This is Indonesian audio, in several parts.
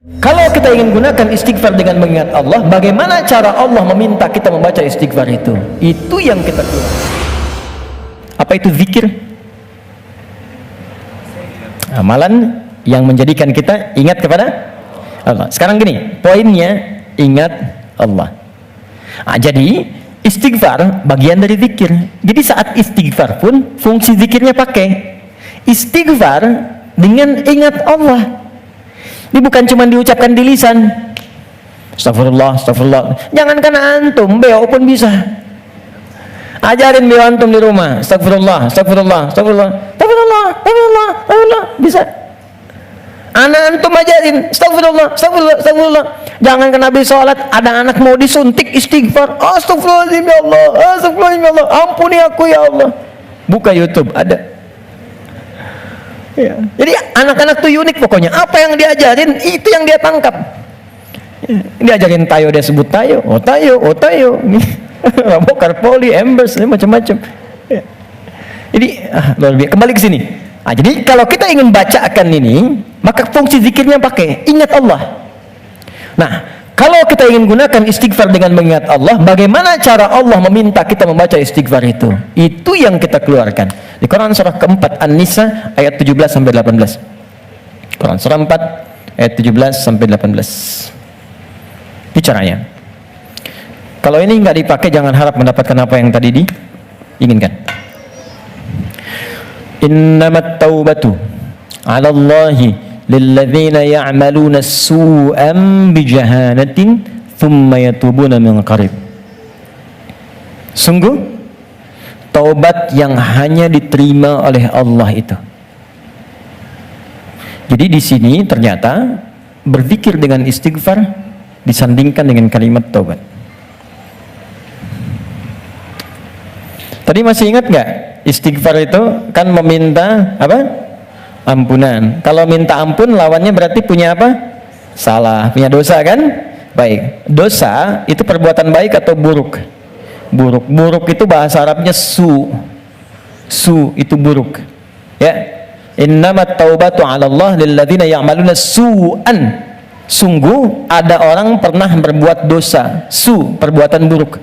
Kalau kita ingin gunakan istighfar dengan mengingat Allah, bagaimana cara Allah meminta kita membaca istighfar itu? Itu yang kita keluar. Apa itu zikir? Amalan yang menjadikan kita ingat kepada Allah. Sekarang gini, poinnya ingat Allah. Jadi istighfar bagian dari zikir. Jadi saat istighfar pun fungsi zikirnya pakai istighfar dengan ingat Allah. Ini bukan cuma diucapkan di lisan. Astagfirullah, astagfirullah. Jangankan antum, beo pun bisa. Ajarin beo antum di rumah. Astagfirullah, astagfirullah, astagfirullah, astagfirullah, astagfirullah, astagfirullah. Bisa. Anak antum ajarin. Astagfirullah, astagfirullah, astagfirullah. Jangankan habis sholat, ada anak mau disuntik istighfar. Astagfirullahaladzim ya Allah, astagfirullahaladzim ya Allah. Ampuni aku ya Allah. Buka YouTube, ada. Ya. Jadi anak-anak tuh unik pokoknya. Apa yang diajarin itu yang dia tangkap. Ya. Diajarin tayo dia sebut tayo, oh tayo, oh tayo. Bokar poli, embers, macam-macam. Ya. Jadi luar biasa. Kembali ke sini. Jadi kalau kita ingin bacakan ini, maka fungsi zikirnya pakai ingat Allah. Nah, kalau kita ingin gunakan istighfar dengan mengingat Allah, bagaimana cara Allah meminta kita membaca istighfar itu? Itu yang kita keluarkan. Di Quran surah keempat An-Nisa ayat 17 sampai 18. Quran surah 4 ayat 17 sampai 18. Ini caranya. Kalau ini nggak dipakai, jangan harap mendapatkan apa yang tadi diinginkan. Innamat taubatu 'ala Allahi lilladzina ya'maluna as-su'an bijahalatin thumma yatubuna min qarib. Sungguh taubat yang hanya diterima oleh Allah itu. Jadi di sini ternyata berzikir dengan istighfar disandingkan dengan kalimat taubat. Tadi masih ingat nggak? Istighfar itu kan meminta apa? Ampunan. Kalau minta ampun lawannya berarti punya apa? Salah, punya dosa kan? Baik. Dosa itu perbuatan baik atau buruk? Buruk. Buruk itu bahasa Arabnya su. Su itu buruk. Ya. Innamat taubatu 'ala Allah lilladzina ya'maluna su'an. Sungguh ada orang pernah berbuat dosa, su, perbuatan buruk.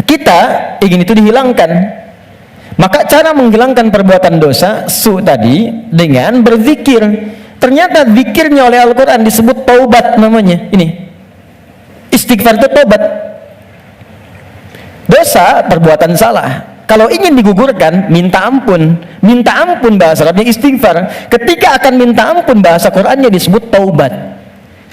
Kita ingin itu dihilangkan. Maka cara menghilangkan perbuatan dosa su tadi dengan berzikir. Ternyata zikirnya oleh Al-Quran disebut taubat namanya. Ini istighfar itu taubat. Dosa perbuatan salah. Kalau ingin digugurkan, minta ampun. Minta ampun bahasa Arabnya istighfar. Ketika akan minta ampun bahasa Qurannya disebut taubat.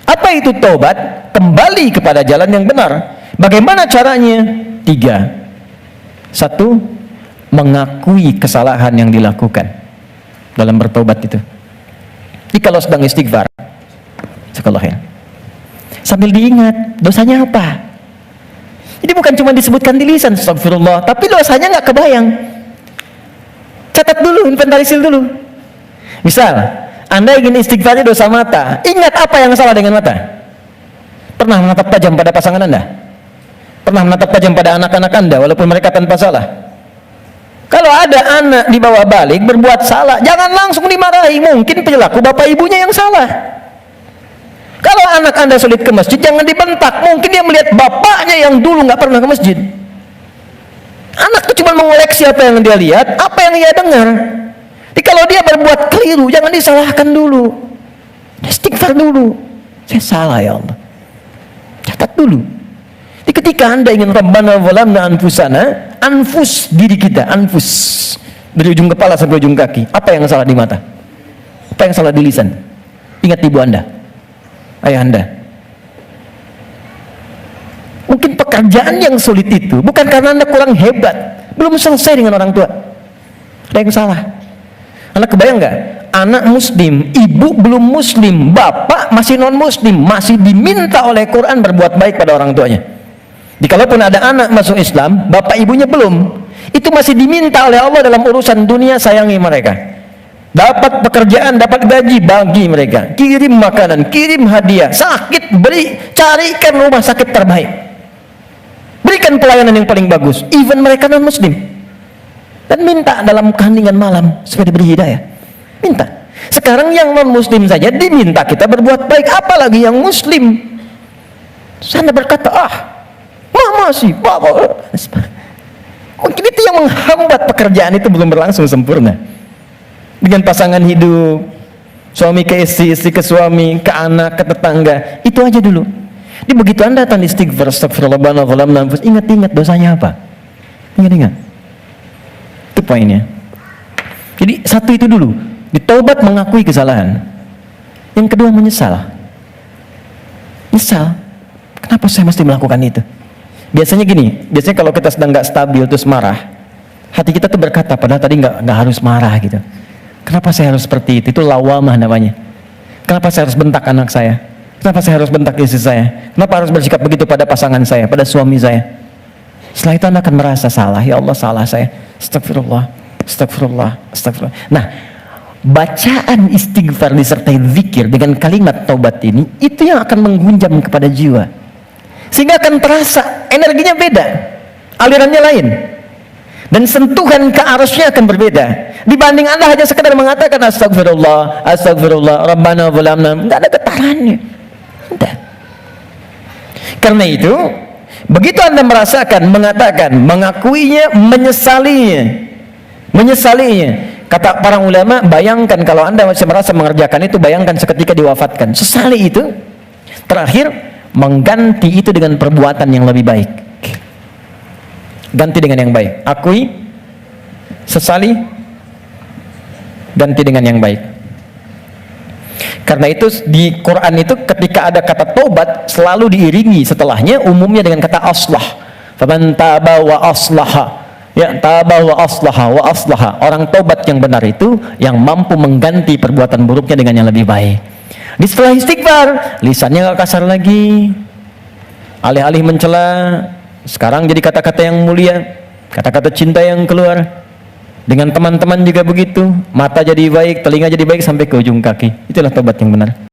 Apa itu taubat? Kembali kepada jalan yang benar. Bagaimana caranya? 3. 1, mengakui kesalahan yang dilakukan dalam bertobat itu. Jadi kalau sedang istighfar, sambil diingat dosanya apa. Jadi bukan cuma disebutkan di lisan astagfirullah, tapi dosanya nggak kebayang. Catat dulu, inventarisir dulu. Misal, Anda ingin istighfarnya dosa mata, ingat apa yang salah dengan mata. Pernah menatap tajam pada pasangan Anda? Pernah menatap tajam pada anak-anak Anda walaupun mereka tanpa salah? Kalau ada anak di bawah balik berbuat salah, jangan langsung dimarahi. Mungkin perilaku bapak ibunya yang salah. Kalau anak Anda sulit ke masjid, jangan dibentak. Mungkin dia melihat bapaknya yang dulu nggak pernah ke masjid. Anak itu cuma mengoleksi apa yang dia lihat, apa yang dia dengar. Jadi kalau dia berbuat keliru, jangan disalahkan dulu. Istighfar dulu. Saya salah ya Allah. Catat dulu. Jadi ketika Anda ingin Rabbana zalamna anfusana, anfus diri kita, anfus dari ujung kepala sampai ujung kaki. Apa yang salah di mata? Apa yang salah di lisan? Ingat ibu Anda, ayah Anda. Mungkin pekerjaan yang sulit itu bukan karena Anda kurang hebat, belum selesai dengan orang tua. Ada yang salah. Anda kebayang nggak? Anak muslim, ibu belum muslim, bapak masih non muslim, masih diminta oleh Quran berbuat baik pada orang tuanya. Jadi kalaupun ada anak masuk Islam, bapak ibunya belum, itu masih diminta oleh Allah dalam urusan dunia, sayangi mereka. Dapat pekerjaan, dapat gaji, bagi mereka. Kirim makanan, kirim hadiah. Sakit, beri, carikan rumah sakit terbaik. Berikan pelayanan yang paling bagus, even mereka non muslim. Dan minta dalam keheningan malam supaya diberi hidayah. Minta. Sekarang yang non muslim saja diminta kita berbuat baik, apalagi yang muslim. Sana berkata, masih bapak. Mungkin itu yang menghambat pekerjaan itu belum berlangsung sempurna. Dengan pasangan hidup, suami ke istri, istri ke suami, ke anak, ke tetangga, itu aja dulu. Jadi begitu Anda datang istighfar, astagfirullah, ingat-ingat dosanya apa? Ingat-ingat. Itu poinnya. Jadi satu itu dulu, ditaubat, mengakui kesalahan. Yang kedua menyesal. Nyesal. Kenapa saya mesti melakukan itu? Biasanya gini, biasanya kalau kita sedang nggak stabil terus marah, hati kita tuh berkata, padahal tadi nggak harus marah gitu. Kenapa saya harus seperti itu? Itu lawamah namanya. Kenapa saya harus bentak anak saya? Kenapa saya harus bentak istri saya? Kenapa harus bersikap begitu pada pasangan saya, pada suami saya? Setelah itu Anda akan merasa salah. Ya Allah, salah saya. Astagfirullah, astagfirullah, astagfirullah. Nah, bacaan istighfar disertai zikir dengan kalimat taubat ini, itu yang akan menggunjam kepada jiwa. Sehingga akan terasa energinya beda, alirannya lain. Dan sentuhan ke arusnya akan berbeda. Dibanding Anda hanya sekedar mengatakan astagfirullah, astagfirullah, rabbana zalamna, enggak ada getarannya. Tidak. Karena itu, begitu Anda merasakan, mengatakan, mengakuinya, menyesalinya. Kata para ulama, bayangkan kalau Anda masih merasa mengerjakan itu, bayangkan seketika diwafatkan. Sesali itu, terakhir, mengganti itu dengan perbuatan yang lebih baik. Ganti dengan yang baik. Akui, sesali, ganti dengan yang baik. Karena itu di Quran itu ketika ada kata taubat selalu diiringi setelahnya umumnya dengan kata aslah. Faman taba wa aslaha. Ya, taba wa aslaha. Orang taubat yang benar itu yang mampu mengganti perbuatan buruknya dengan yang lebih baik. Di setelah istighfar, lisannya nggak kasar lagi. Alih-alih mencela, sekarang jadi kata-kata yang mulia, kata-kata cinta yang keluar. Dengan teman-teman juga begitu, mata jadi baik, telinga jadi baik sampai ke ujung kaki. Itulah tobat yang benar.